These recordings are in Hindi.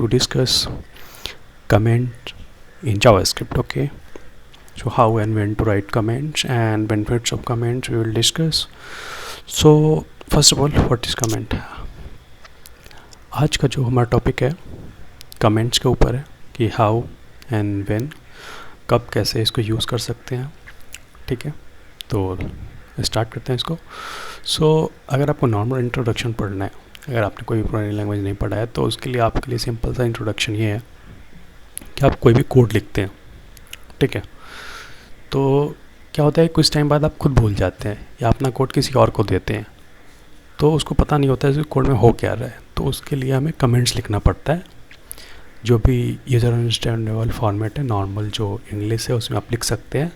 to discuss comment in JavaScript. Okay, so how and when to write comments and benefits of comments we will discuss. So first of all, what is comment? आज का जो हमारा टॉपिक है कमेंट्स के ऊपर है कि हाउ एंड व्हेन, कब कैसे इसको यूज़ कर सकते हैं. ठीक है, तो स्टार्ट करते हैं इसको. सो अगर आपको नॉर्मल इंट्रोडक्शन पढ़ना है, अगर आपने कोई प्रोग्रामिंग लैंग्वेज नहीं पढ़ा है, तो उसके लिए आपके लिए सिंपल सा इंट्रोडक्शन ये है कि आप कोई भी कोड लिखते हैं. ठीक है, तो क्या होता है कुछ टाइम बाद आप खुद भूल जाते हैं या अपना कोड किसी और को देते हैं, तो उसको पता नहीं होता है कि कोड में हो क्या रहा है. तो उसके लिए हमें कमेंट्स लिखना पड़ता है. जो भी यूज़र अंडरस्टैंडेबल फॉर्मेट है, नॉर्मल जो इंग्लिश है उसमें आप लिख सकते हैं.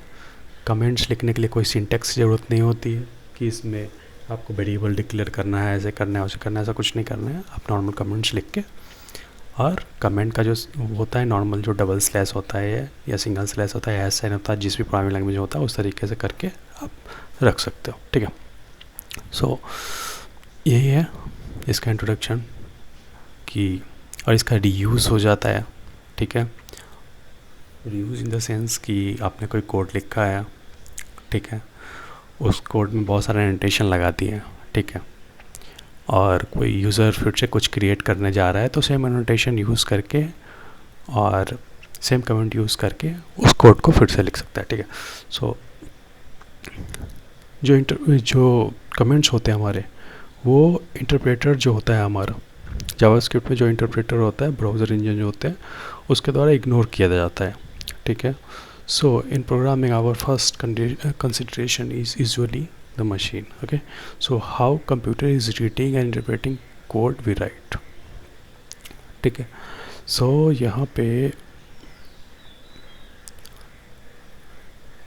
कमेंट्स लिखने के लिए कोई सिंटैक्स की ज़रूरत नहीं होती है कि इसमें आपको वेरिएबल डिक्लेयर करना है, ऐसे करना है, वैसे करना है, ऐसा कुछ नहीं करना है. आप नॉर्मल कमेंट्स लिख के, और कमेंट का जो होता है नॉर्मल जो डबल स्लैश होता है या सिंगल स्लैश होता है, हैश साइन होता है, जिस भी प्रोग्रामिंग लैंग्वेज होता है उस तरीके से करके आप रख सकते हो. ठीक है, सो यही है इसका इंट्रोडक्शन कि, और इसका रीयूज़ हो जाता है. ठीक है, रीयूज़ इन द सेंस कि आपने कोई कोड लिखा है, ठीक है, उस कोड में बहुत सारे एनोटेशन लगा दिए हैं. ठीक है, और कोई यूज़र फिर से कुछ क्रिएट करने जा रहा है तो सेम एनोटेशन यूज़ करके और सेम कमेंट यूज़ करके उस कोड को फिर से लिख सकता है. ठीक है, सो जो कमेंट्स होते हैं हमारे, वो इंटरप्रेटर जो होता है हमारा जावास्क्रिप्ट में, जो इंटरप्रेटर होता है, ब्राउज़र इंजन जो होते हैं, उसके द्वारा इग्नोर किया जाता है. ठीक है, so in programming our first consideration is usually the machine. Okay, so how computer is reading and interpreting code we write. ठीक है, सो यहाँ पे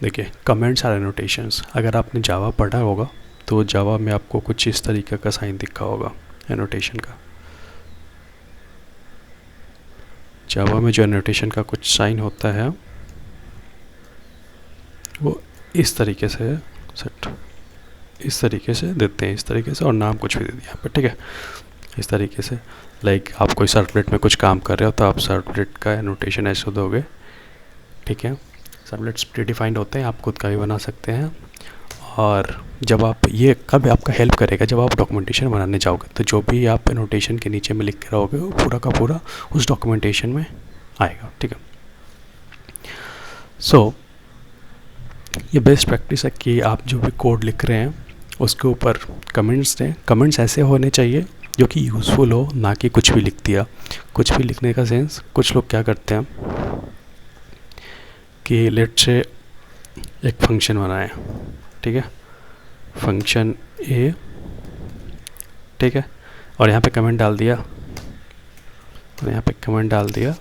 देखिए कमेंट्स आर एनोटेशंस. अगर आपने जावा पढ़ा होगा तो जावा में आपको कुछ इस तरीके का साइन दिखा होगा एनोटेशन का. जावा में जो एनोटेशन का कुछ साइन होता है वो इस तरीके से सेट, इस तरीके से देते हैं, इस तरीके से, और नाम कुछ भी दे दिया यहाँ पे. ठीक है, इस तरीके से लाइक आप कोई सर्वलेट में कुछ काम कर रहे हो तो आप सर्वलेट का एनोटेशन ऐसे दोगे. ठीक है, सर्वलेट्स प्रीडिफाइंड होते हैं, आप खुद का भी बना सकते हैं. और जब आप ये कब आपका हेल्प करेगा, जब आप डॉक्यूमेंटेशन बनाने जाओगे तो जो भी आप एनोटेशन के नीचे में लिख के रहोगे वो पूरा का पूरा उस डॉक्यूमेंटेशन में आएगा. ठीक है, सो ये बेस्ट प्रैक्टिस है कि आप जो भी कोड लिख रहे हैं उसके ऊपर कमेंट्स दें. कमेंट्स ऐसे होने चाहिए जो कि यूज़फुल हो, ना कि कुछ भी लिख दिया. कुछ भी लिखने का सेंस, कुछ लोग क्या करते हैं कि लेट से एक फंक्शन बनाएं. ठीक है, फंक्शन ए, ठीक है, और यहाँ पे कमेंट डाल दिया, और यहाँ पे कमेंट डाल दिया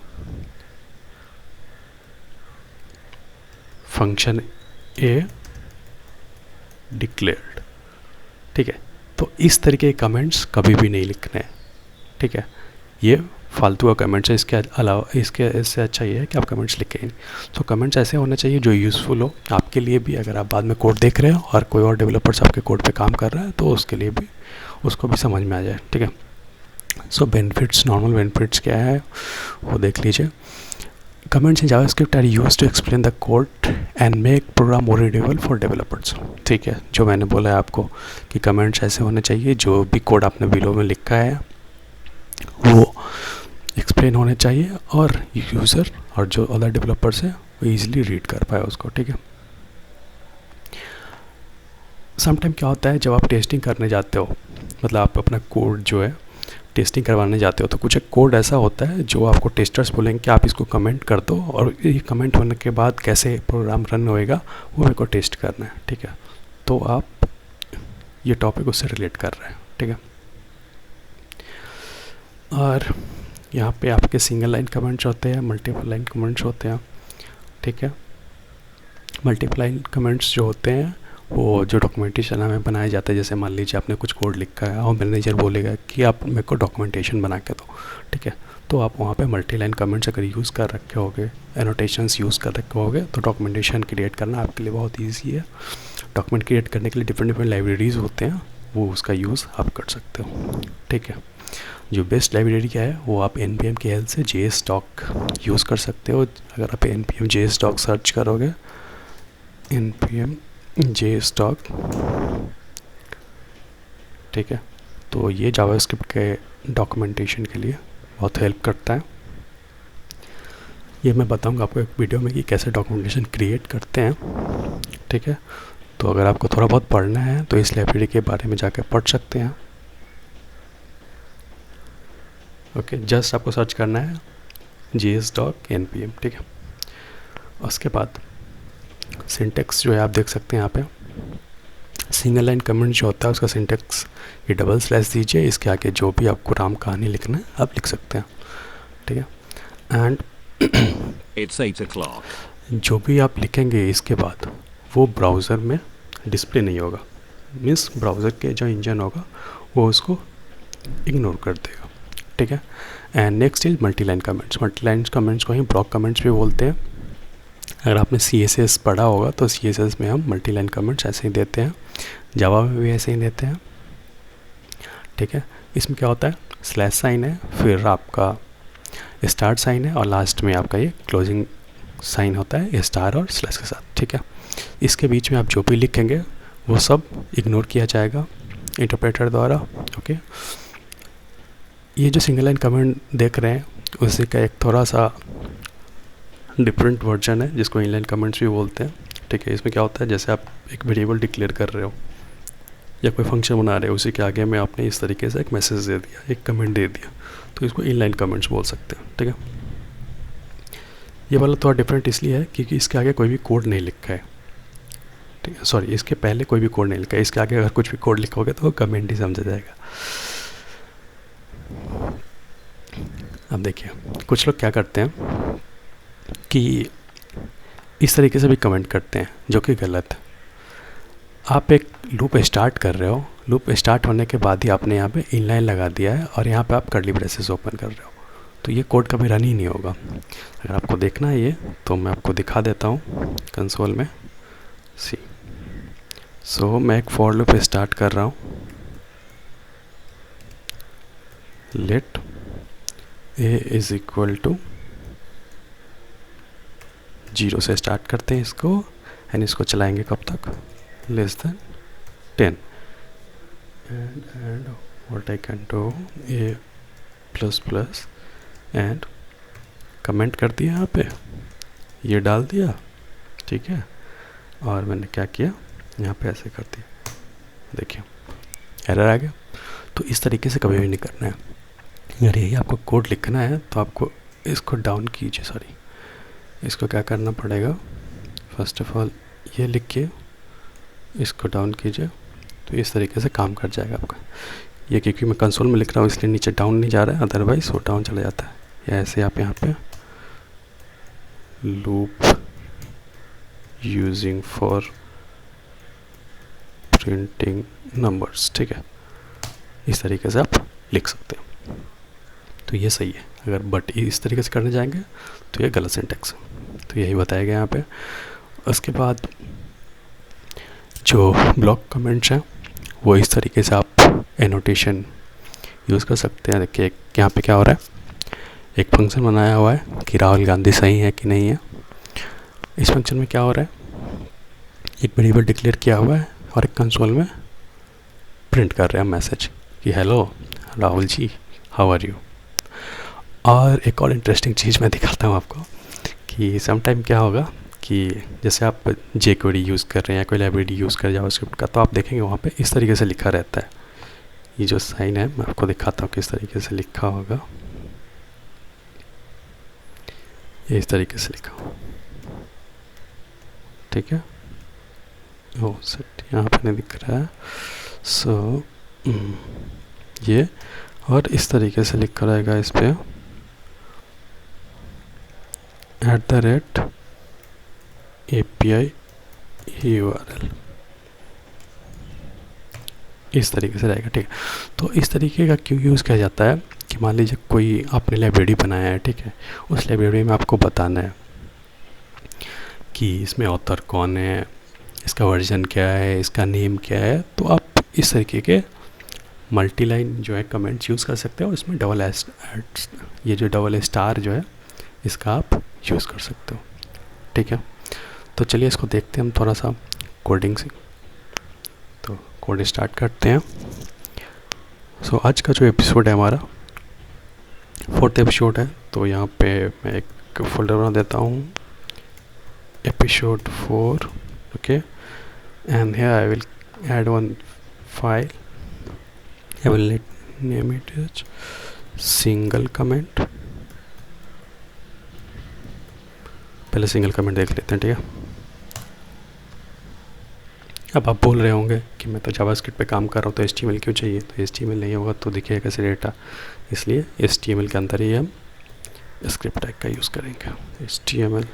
फंक्शन ए डिक्लेयर्ड. ठीक है, तो इस तरीके के कमेंट्स कभी भी नहीं लिखने हैं. ठीक है, ये फालतू का कमेंट्स है. इसके अलावा, इससे अच्छा ये है कि आप कमेंट्स लिखें ही नहीं. तो कमेंट्स ऐसे होने चाहिए जो यूज़फुल हो आपके लिए भी. अगर आप बाद में कोड देख रहे हो और कोई और डेवलपर्स आपके कोड पे काम कर रहा है तो उसके लिए भी, उसको भी समझ में आ जाए. ठीक है, सो बेनिफिट्स, नॉर्मल बेनिफिट्स क्या है वो देख लीजिए. Comments in JavaScript are used to explain the code and make program more readable for developers. ठीक है, जो मैंने बोला है आपको कि कमेंट्स ऐसे होने चाहिए, जो भी कोड आपने बिलो में लिखा है वो एक्सप्लेन होने चाहिए और यूज़र और जो अदर डेवलपर्स हैं वो ईजिली रीड कर पाए उसको. ठीक है, समटाइम क्या होता है जब आप टेस्टिंग करने जाते हो, मतलब आप अपना कोड जो है टेस्टिंग करवाने जाते हो, तो कुछ एक कोड ऐसा होता है जो आपको टेस्टर्स बोलेंगे कि आप इसको कमेंट कर दो, और ये कमेंट होने के बाद कैसे प्रोग्राम रन होएगा वो मेरे को टेस्ट करना है. ठीक है, तो आप ये टॉपिक उससे रिलेट कर रहे हैं. ठीक है, और यहाँ पे आपके सिंगल लाइन कमेंट्स होते हैं, मल्टीपल लाइन कमेंट्स होते हैं. ठीक है, मल्टीपल लाइन कमेंट्स जो होते हैं वो जो डॉक्यूमेंटेशन हमें बनाया जाता है, जैसे मान लीजिए आपने कुछ कोड लिखा है और मैनेजर बोलेगा कि आप मेरे को डॉक्यूमेंटेशन बना के दो. ठीक है, तो आप वहाँ पे मल्टी लाइन कमेंट्स अगर यूज़ कर रखे होगे, एनोटेशंस यूज़ कर रखे होगे, तो डॉक्यूमेंटेशन क्रिएट करना आपके लिए बहुत ईजी है. डॉक्यूमेंट क्रिएट करने के लिए डिफरेंट लाइब्रेरीज़ होते हैं, वो उसका यूज़ आप कर सकते हो. ठीक है, जो बेस्ट लाइब्रेरी क्या है वो आप npm की हेल्प से JSDoc यूज़ कर सकते हो। अगर आप npm JSDoc सर्च करोगे, npm JSDoc, ठीक है, तो ये जावास्क्रिप्ट के डॉक्यूमेंटेशन के लिए बहुत हेल्प करता है। ये मैं बताऊंगा आपको एक वीडियो में कि कैसे डॉक्यूमेंटेशन क्रिएट करते हैं, ठीक है। तो अगर आपको थोड़ा बहुत पढ़ना है तो इस लाइब्रेरी के बारे में जाकर पढ़ सकते हैं। ओके, जस्ट आपको सर्च करना है JSDoc npm, ठीक है। उसके बाद सिंटेक्स जो है आप देख सकते हैं यहाँ पे, सिंगल लाइन कमेंट जो होता है उसका सिंटेक्स ये डबल स्लैश दीजिए, इसके आगे जो भी आपको राम कहानी लिखना है आप लिख सकते हैं, ठीक है। And It's 8 o'clock. जो भी आप लिखेंगे इसके बाद वो ब्राउज़र में डिस्प्ले नहीं होगा, मीन्स ब्राउज़र के जो इंजन होगा वो उसको इग्नोर कर देगा, ठीक है। And next is multi line comments. Multi line comments को ही ब्लॉक कमेंट्स भी बोलते हैं। अगर आपने CSS पढ़ा होगा तो CSS में हम मल्टी लाइन कमेंट्स ऐसे ही देते हैं, जावा में भी ऐसे ही देते हैं, ठीक है। इसमें क्या होता है, स्लैश साइन है, फिर आपका स्टार्ट साइन है और लास्ट में आपका ये क्लोजिंग साइन होता है स्टार और स्लैश के साथ, ठीक है। इसके बीच में आप जो भी लिखेंगे वो सब इग्नोर किया जाएगा इंटरप्रेटर द्वारा, ओके। ये जो सिंगल लाइन कमेंट देख रहे हैं उसी का एक थोड़ा सा डिफरेंट वर्जन है जिसको इनलाइन कमेंट्स भी बोलते हैं, ठीक है। इसमें क्या होता है, जैसे आप एक वेरिएबल डिक्लेयर कर रहे हो या कोई फंक्शन बना रहे हो, उसी के आगे में आपने इस तरीके से एक मैसेज दे दिया, एक कमेंट दे दिया, तो इसको इनलाइन कमेंट्स बोल सकते हैं, ठीक है। ये वाला थोड़ा डिफरेंट इसलिए है क्योंकि इसके आगे कोई भी कोड नहीं लिखा है, ठीक है। सॉरी, इसके पहले कोई भी कोड नहीं लिखा है, इसके आगे अगर कुछ भी कोड लिखोगे तो वो कमेंट ही समझा जाएगा। अब देखिए कुछ लोग क्या करते हैं कि इस तरीके से भी कमेंट करते हैं जो कि गलत है। आप एक लूप स्टार्ट कर रहे हो, लूप स्टार्ट होने के बाद ही आपने यहाँ पे इनलाइन लगा दिया है और यहाँ पे आप कर्ली ब्रेसेस ओपन कर रहे हो, तो ये कोड कभी रन ही नहीं होगा। अगर आपको देखना है ये तो मैं आपको दिखा देता हूँ कंसोल में। सी मैं एक फॉर लूप स्टार्ट कर रहा हूँ, let a is equal to 0 से स्टार्ट करते हैं इसको, एंड इसको चलाएंगे कब तक, less than 10, and what I can do, a plus plus and comment कर दिया यहाँ पे, ये डाल दिया, ठीक है। और मैंने क्या किया, यहाँ पे ऐसे कर दिया, देखिए एरर आ गया। तो इस तरीके से कभी भी नहीं करना है। अगर यही आपको कोड लिखना है तो आपको इसको डाउन कीजिए, सॉरी इसको क्या करना पड़ेगा, फर्स्ट ऑफ ऑल ये लिख के इसको डाउन कीजिए, तो इस तरीके से काम कर जाएगा आपका। ये क्योंकि मैं कंसोल में लिख रहा हूँ इसलिए नीचे डाउन नहीं जा रहा है, अदरवाइज वो डाउन चला जाता है। या ऐसे आप यहाँ पे loop using for printing numbers, ठीक है, इस तरीके से आप लिख सकते हैं, तो ये सही है। अगर बट इस तरीके से करने जाएंगे तो ये गलत सिंटेक्स है, तो यही बताया गया यहाँ पे। उसके बाद जो ब्लॉक कमेंट्स हैं वो इस तरीके से आप एनोटेशन यूज़ कर सकते हैं। देखिए यहाँ पे क्या हो रहा है, एक फंक्शन बनाया हुआ है कि राहुल गांधी सही है कि नहीं है। इस फंक्शन में क्या हो रहा है, एक वेरिएबल डिक्लेयर किया हुआ है और एक कंसोल में प्रिंट कर रहे हैं मैसेज कि hello Rahul ji, how are you. और एक और इंटरेस्टिंग चीज़ मैं दिखाता हूँ आपको कि समटाइम क्या होगा कि जैसे आप jQuery यूज़ कर रहे हैं या कोई लाइब्रेरी यूज़ कर जावास्क्रिप्ट का, तो आप देखेंगे वहाँ पे इस तरीके से लिखा रहता है। ये जो साइन है मैं आपको दिखाता हूँ किस तरीके से लिखा होगा, ये इस तरीके से लिखा हो, ठीक है। ओ सेट यहाँ पे नहीं दिख रहा है, सो ये और इस तरीके से लिखा रहेगा इस पे @API URL, इस तरीके से रहेगा, ठीक है। तो इस तरीके का क्यों यूज़ किया जाता है कि मान लीजिए कोई आपने लाइब्रेरी बनाया है, ठीक है, उस लाइब्रेरी में आपको बताना है कि इसमें ऑथर कौन है, इसका वर्जन क्या है, इसका नेम क्या है, तो आप इस तरीके के मल्टी लाइन जो है कमेंट्स यूज़ कर सकते हो, और इसमें ये जो डबल स्टार जो है इसका आप यूज़ कर सकते हो। ठीक है, तो चलिए इसको देखते हैं हम थोड़ा सा कोडिंग से। तो कोड स्टार्ट करते हैं। सो आज का जो एपिसोड है हमारा 4th एपिसोड है, तो यहाँ पे मैं एक फोल्डर बना देता हूँ, episode 4, okay, and here I will add one file. I will name it as single comment. पहले सिंगल कमेंट देख लेते हैं, ठीक है। अब आप बोल रहे होंगे कि मैं तो जावास्क्रिप्ट पे काम कर रहा हूँ तो HTML क्यों चाहिए, तो HTML नहीं होगा तो दिखेगा कैसे डेटा, इसलिए HTML के अंदर ही हम स्क्रिप्ट टैग का यूज़ करेंगे। HTML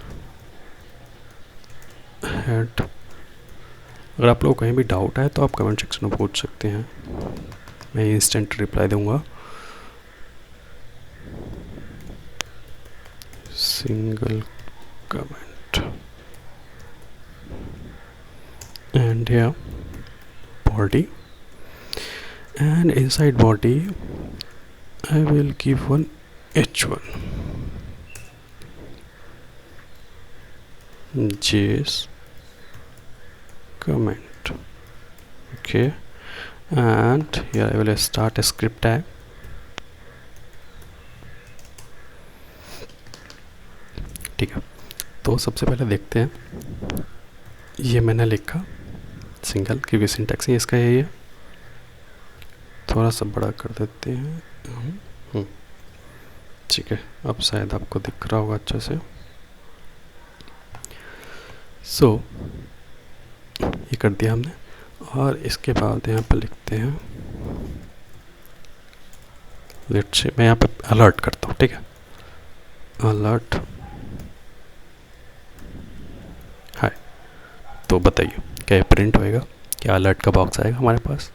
head. अगर आप लोग कहीं भी डाउट है तो आप कमेंट सेक्शन में पूछ सकते हैं, मैं इंस्टेंट रिप्लाई दूंगा। Single comment and here body, and inside body I will give one h1 js comment, okay, and here I will start a script tag. ठीक है, तो सबसे पहले देखते हैं, ये मैंने लिखा सिंगल क्योंकि सिंटैक्स ही इसका यही है, थोड़ा सा बड़ा कर देते हैं। ठीक है, अब शायद आपको दिख रहा होगा अच्छे से। सो ये कर दिया हमने, और इसके बाद यहाँ पे लिखते हैं, लेट्स से मैं यहाँ पे अलर्ट करता हूँ, ठीक है, अलर्ट हाय। तो बताइए क्या ये प्रिंट होएगा, क्या अलर्ट का बॉक्स आएगा हमारे पास?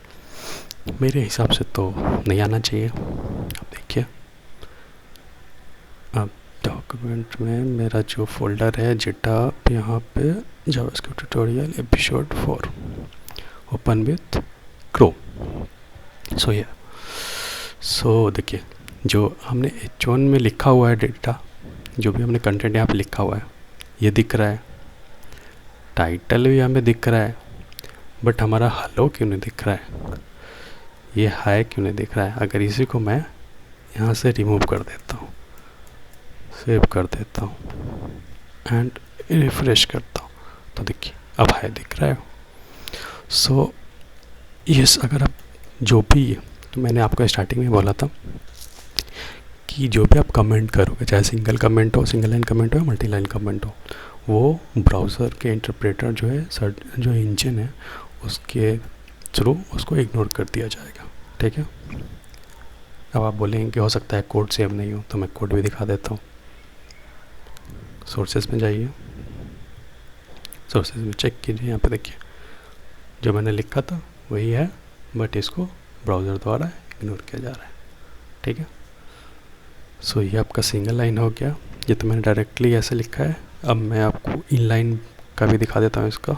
मेरे हिसाब से तो नहीं आना चाहिए। अब देखिए, अब डॉक्यूमेंट में मेरा जो फोल्डर है जिटअप, यहाँ पे JavaScript tutorial episode 4 open with Chrome. So देखिए, जो हमने H1 में लिखा हुआ है डेटा, जो भी हमने कंटेंट यहाँ पे लिखा हुआ है ये दिख रहा है, टाइटल भी हमें दिख रहा है, बट हमारा हेलो क्यों नहीं दिख रहा है, ये हाय क्यों नहीं दिख रहा है? अगर इसी को मैं यहाँ से रिमूव कर देता हूँ, सेव कर देता हूँ एंड रिफ्रेश करता हूँ, तो देखिए अब हाय दिख रहा है। सो यस, अगर आप जो भी, तो मैंने आपको स्टार्टिंग में बोला था कि जो भी आप कमेंट करोगे, चाहे सिंगल कमेंट हो, सिंगल लाइन कमेंट हो या मल्टी लाइन कमेंट हो, वो ब्राउज़र के इंटरप्रेटर जो है, जो इंजन है, उसके थ्रू उसको इग्नोर कर दिया जाएगा, ठीक है। अब आप बोलेंगे कि हो सकता है कोड सेव नहीं हो, तो मैं कोड भी दिखा देता हूँ। सोर्सेज में जाइए, सोर्सेज में चेक कीजिए, यहाँ पे देखिए जो मैंने लिखा था वही है, बट इसको ब्राउज़र द्वारा इग्नोर किया जा रहा है, ठीक है। सो ये आपका सिंगल लाइन हो गया, ये तो मैंने डायरेक्टली ऐसे लिखा है। अब मैं आपको इनलाइन का भी दिखा देता हूँ इसका।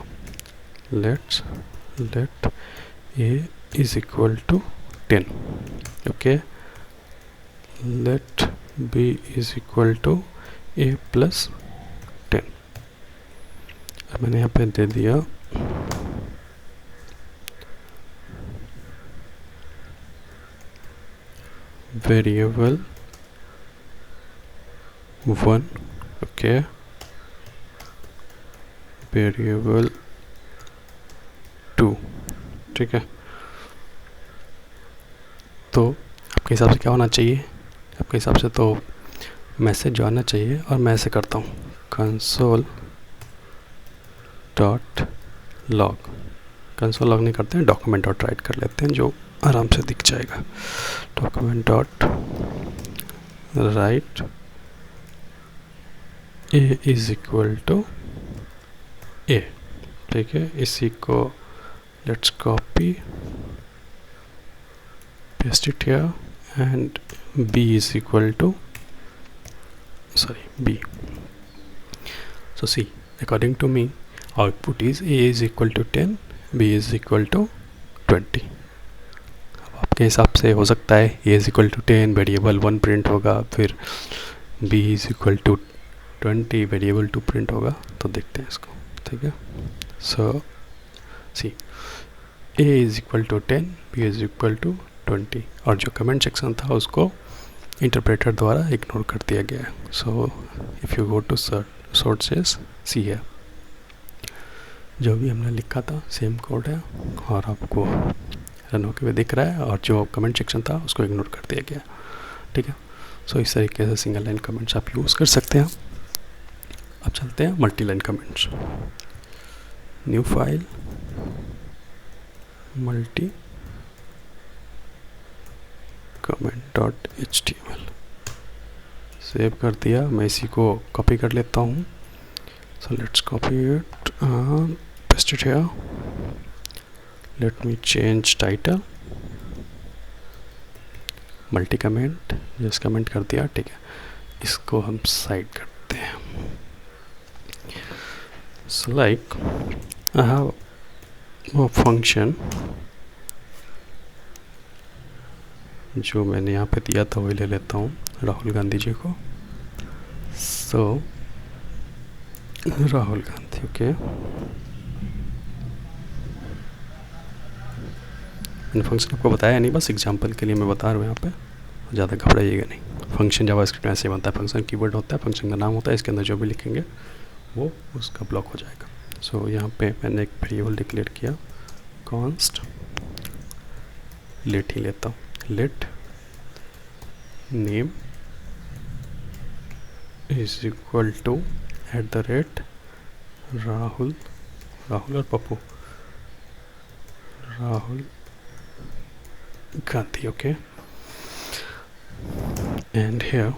Let a is equal to 10, okay, let b is equal to a plus 10। अब मैंने यहाँ पे दे दिया वेरिएबल 1, ओके, वेरिएबल 2, ठीक है। तो आपके हिसाब से क्या होना चाहिए? आपके हिसाब से तो मैसेज जो आना चाहिए, और मैं ऐसे करता हूँ console dot log. Console log नहीं करते हैं, डॉक्यूमेंट डॉट राइट कर लेते हैं, जो आराम से दिख जाएगा। Document dot write a is equal to a, ठीक है। इसी को let's copy, paste it here, and b is equal to b. So see, according to me, output is a is equal to 10, b is equal to 20. अब आप आपके हिसाब से हो सकता है a is equal to 10 variable 1 print होगा, फिर b is equal to 20 variable 2 print होगा। तो देखते हैं इसको, ठीक है। So see a is equal to 10, b is equal to 20, और जो कमेंट सेक्शन था उसको इंटरप्रेटर द्वारा इग्नोर कर दिया गया है। So if you go to sources, see है जो भी हमने लिखा था सेम कोड है और आपको रन होके हुए दिख रहा है, और जो कमेंट सेक्शन था उसको इग्नोर कर दिया गया, ठीक है। सो इस तरीके से सिंगल लाइन कमेंट्स आप यूज़ कर सकते हैं। अब चलते हैं multi line comments. New file, multi comment dot HTML, save कर दिया। मैं इसी को कॉपी कर लेता हूँ। So let's copy it, paste it here. Let me change title, multi comment, just comment कर दिया, ठीक है। इसको हम साइड करते हैं। So like I have a function जो मैंने यहाँ पे दिया था वही ले लेता हूँ, राहुल गांधी जी को। सो राहुल गांधी, ओके। मैंने फंक्शन आपको बताया नहीं, बस एग्जांपल के लिए मैं बता रहा हूँ यहाँ पे, ज़्यादा घबराइएगा नहीं। फंक्शन जावास्क्रिप्ट में ऐसे बनता है, फंक्शन कीवर्ड होता है, फंक्शन का नाम होता है, इसके अंदर जो भी लिखेंगे वो उसका ब्लॉक हो जाएगा। सो यहाँ पे मैंने एक वेरिएबल डिक्लेयर किया, कॉन्स्ट लेट ही लेता हूँ, let name is equal to @ Rahul, Rahul और Pappu, Rahul Gandhi, okay. And here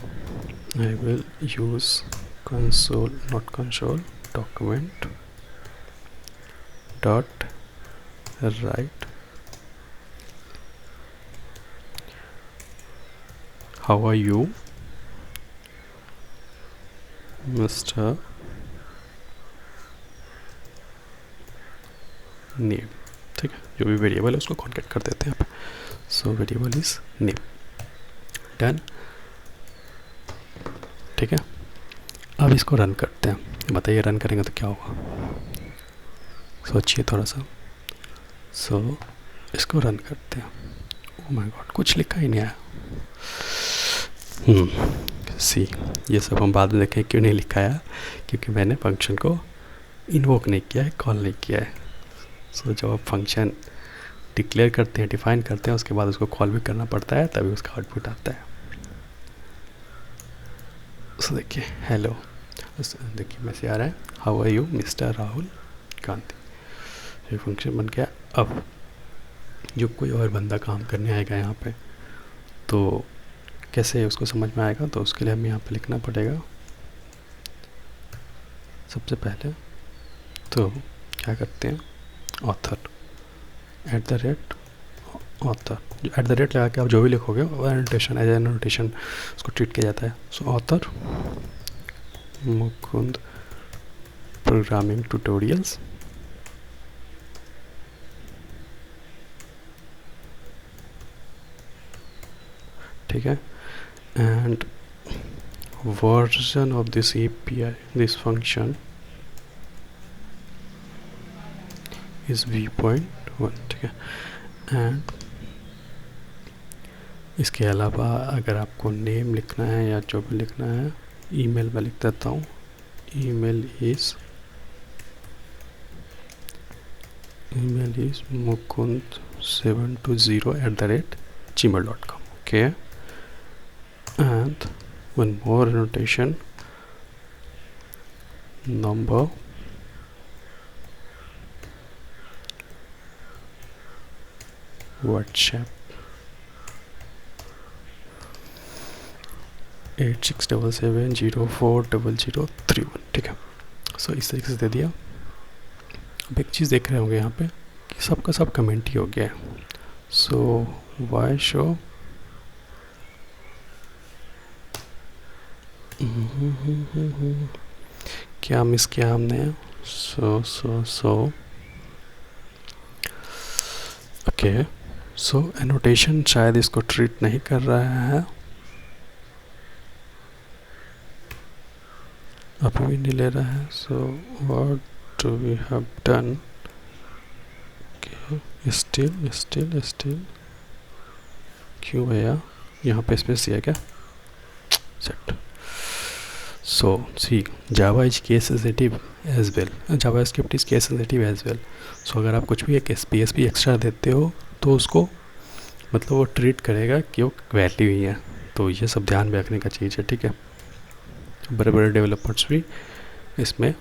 I will use console, not console, document dot write how are you Mr. Name, ठीक है। जो भी वेरिएबल है उसको कॉन्केट कर देते हैं आप। So variable is name, done, ठीक है। अब इसको रन करते हैं, बताइए रन करेंगे तो क्या होगा, सोचिए थोड़ा सा। सो इसको रन करते हैं। ओह माय गॉड, कुछ लिखा ही नहीं आया। सी, ये सब हम बाद में देखें क्यों नहीं लिखा है, क्योंकि मैंने फंक्शन को इन्वोक नहीं किया है, कॉल नहीं किया है। सो जब आप फंक्शन डिक्लेयर करते हैं, डिफाइन करते हैं, उसके बाद उसको कॉल भी करना पड़ता है, तभी उसका आउटपुट आता है। सो देखिए हेलो, देखिए मैसेज आ रहा है, how are you mister Rahul Gandhi, ये फंक्शन बन गया। अब जो कोई और बंदा काम करने आएगा यहाँ पे, तो कैसे उसको समझ में आएगा, तो उसके लिए हमें यहाँ पे लिखना पड़ेगा सबसे पहले। तो क्या करते हैं, ऑथर ऑथर, @ लगा के आप जो भी लिखोगे वो एनोटेशन, एज एनोटेशन उसको ट्रीट किया जाता है। सो ऑथर मुकुंद प्रोग्रामिंग ट्यूटोरियल्स, ठीक है। And version of this API, this function is v.1, ठीक है। एंड इसके अलावा अगर आपको नेम लिखना है या जो भी लिखना है, ईमेल में लिख देता हूँ, email is mukund720@gmail.com, okay. And one more annotation, number WhatsApp 8677040031, ठीक है। सो इस तरीके से दे दिया। अब एक चीज़ देख रहे होंगे यहाँ पे कि सबका सब कमेंट ही हो गया है। सो वाई शो क्या मिस किया हमने, सो ओके। सो एनोटेशन शायद इसको ट्रीट नहीं कर रहा है, अभी भी नहीं ले रहा है. So what we have done, still क्यों भैया यहाँ पे स्पेस दिया क्या? Set. So see Java is case sensitive as well, JavaScript is case sensitive as well. So अगर आप कुछ भी एक PHP एक्स्ट्रा देते हो तो उसको मतलब वो ट्रीट करेगा कि वो वैल्यू ही है. तो ये सब ध्यान में रखने का चीज़ है, ठीक है. बड़े बड़े डेवलपर्स भी इसमें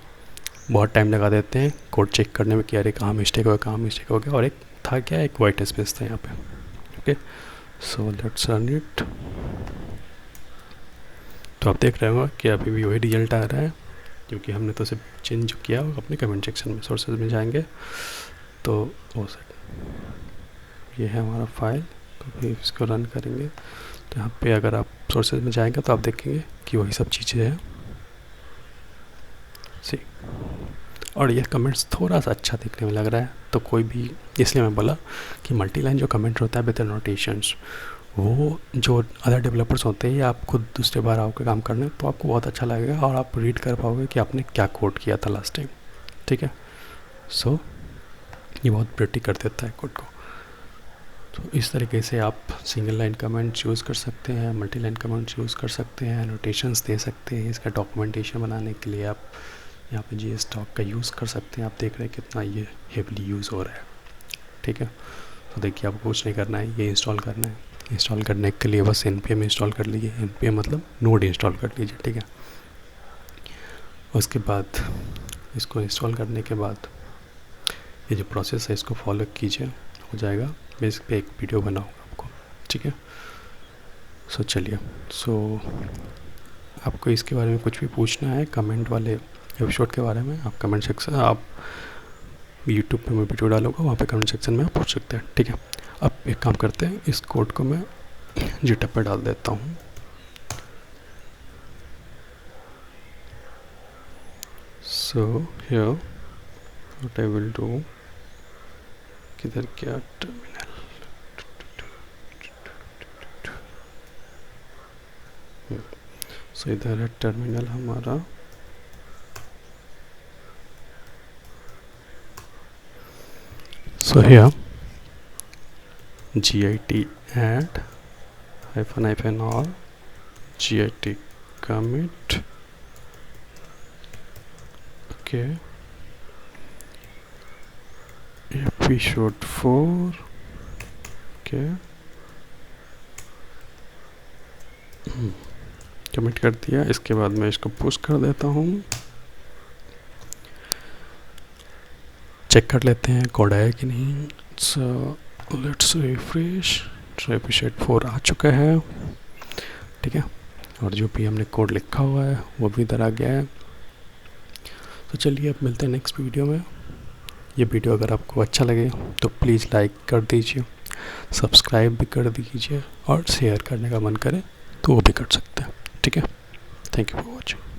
बहुत टाइम लगा देते हैं कोड चेक करने में कि अरे कहाँ मिस्टेक हो गया. और एक था क्या, एक वाइट स्पेस था यहाँ पे. Okay, so let's run it. तो आप देख रहे हो कि अभी भी वही रिजल्ट आ रहा है क्योंकि हमने तो सिर्फ चेंज किया अपने कमेंट सेक्शन में. सोर्सेज में जाएंगे तो वो सेट ये है हमारा फाइल. तो फिर इसको रन करेंगे तो यहाँ पे अगर आप सोर्सेज में जाएंगे तो आप देखेंगे कि वही सब चीज़ें हैं. सी, और ये कमेंट्स थोड़ा सा अच्छा दिखने में लग रहा है तो कोई भी, इसलिए मैं बोला कि मल्टी लाइन जो कमेंट होता है विद नोटेशंस, वो जो अदर डेवलपर्स होते हैं या आप खुद दूसरे बार आओगे काम करने तो आपको बहुत अच्छा लगेगा और आप रीड कर पाओगे कि आपने क्या कोड किया था लास्ट टाइम, ठीक है. सो ये बहुत प्रिटी कर देता है कोड को. तो इस तरीके से आप सिंगल लाइन कमेंट्स यूज़ कर सकते हैं, मल्टी लाइन कमेंट्स यूज़ कर सकते हैं, नोटेशंस दे सकते हैं. इसका डॉक्यूमेंटेशन बनाने के लिए आप यहाँ पे GStalk का यूज़ कर सकते हैं. आप देख रहे हैं कितना ये हेवली यूज़ हो रहा है, ठीक है. तो देखिए आपको कुछ नहीं करना है, ये इंस्टॉल करना है. इंस्टॉल करने के लिए बस npm इंस्टॉल कर लीजिए. npm मतलब नोड इंस्टॉल कर लीजिए, ठीक है. उसके बाद इसको इंस्टॉल करने के बाद ये जो प्रोसेस है इसको फॉलो कीजिए, हो जाएगा. मैं इस पर एक वीडियो बनाऊँगा आपको, ठीक है. सो चलिए, सो आपको इसके बारे में कुछ भी पूछना है कमेंट वाले एपिसोड के बारे में, आप कमेंट सेक्शन, आप यूट्यूब पे मैं वीडियो डालूंगा वहाँ पे कमेंट सेक्शन में आप पूछ सकते हैं, ठीक है. अब एक काम करते हैं, इस कोड को मैं GitHub पे डाल देता हूँ. So here what I will do, किधर क्या टर्मिनल, सो इधर है टर्मिनल हमारा. So here git add -r git commit, okay, episode 4, okay, commit कर दिया. इसके बाद मैं इसको पुश कर देता हूँ. चेक कर लेते हैं कोड आया कि नहीं. So let's refresh. एपिसोड 4 आ चुका है, ठीक है. और जो भी हमने कोड लिखा हुआ है वो भी इधर आ गया है. तो चलिए अब मिलते हैं नेक्स्ट वीडियो में. ये वीडियो अगर आपको अच्छा लगे तो प्लीज़ लाइक कर दीजिए, सब्सक्राइब भी कर दीजिए और शेयर करने का मन करे तो वो भी कर सकते हैं, ठीक है. Thank you for watching.